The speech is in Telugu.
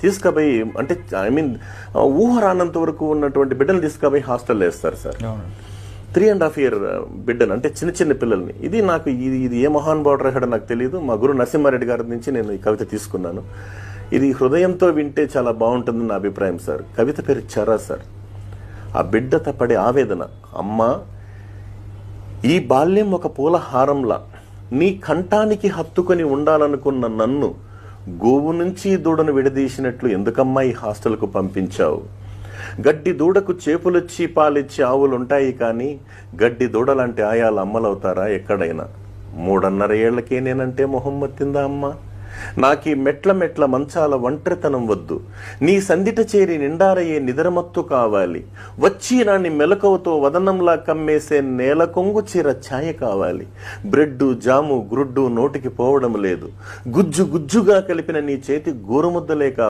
తీసుకుపోయి అంటే ఐ మీన్ ఊహ రానంత వరకు ఉన్నటువంటి బిడ్డలు తీసుకుపోయి హాస్టల్లో వేస్తారు సార్. 3.5 year బిడ్డలు అంటే చిన్న చిన్న పిల్లల్ని. ఇది నాకు ఇది ఏ మహాన్ బార్డర్ రాశాడో నాకు తెలియదు. మా గురు నరసింహారెడ్డి గారి నుంచి నేను ఈ కవిత తీసుకున్నాను. ఇది హృదయంతో వింటే చాలా బాగుంటుంది నా అభిప్రాయం సార్. కవిత పేరు చరా సార్. ఆ బిడ్డ పడే ఆవేదన, అమ్మా ఈ బాల్యం ఒక పూల హారంలా నీ కంఠానికి హత్తుకొని ఉండాలనుకున్న నన్ను గోవు నుంచి దూడను విడదీసినట్లు ఎందుకమ్మా ఈ హాస్టల్కు పంపించావు? గడ్డి దూడకు చేపులొచ్చి పాలిచ్చి ఆవులుంటాయి కానీ గడ్డి దూడలాంటి ఆయాలు అమ్మలవుతారా ఎక్కడైనా? 3.5 ఏళ్లకే నేనంటే మొహం మత్తిందా అమ్మా? నాకీ మెట్ల మంచాల ఒంటరితనం వద్దు, నీ సందిట చేరి నిండారయ్యే నిద్రమత్తు కావాలి. వచ్చి నాన్ని మెలకువతో వదనంలా కమ్మేసే నేల కొంగు చీర ఛాయ కావాలి. బ్రెడ్డు జాము గ్రుడ్డు నోటికి పోవడం లేదు, గుజ్జుగా కలిపిన నీ చేతి గోరుముద్దలే కావాలి.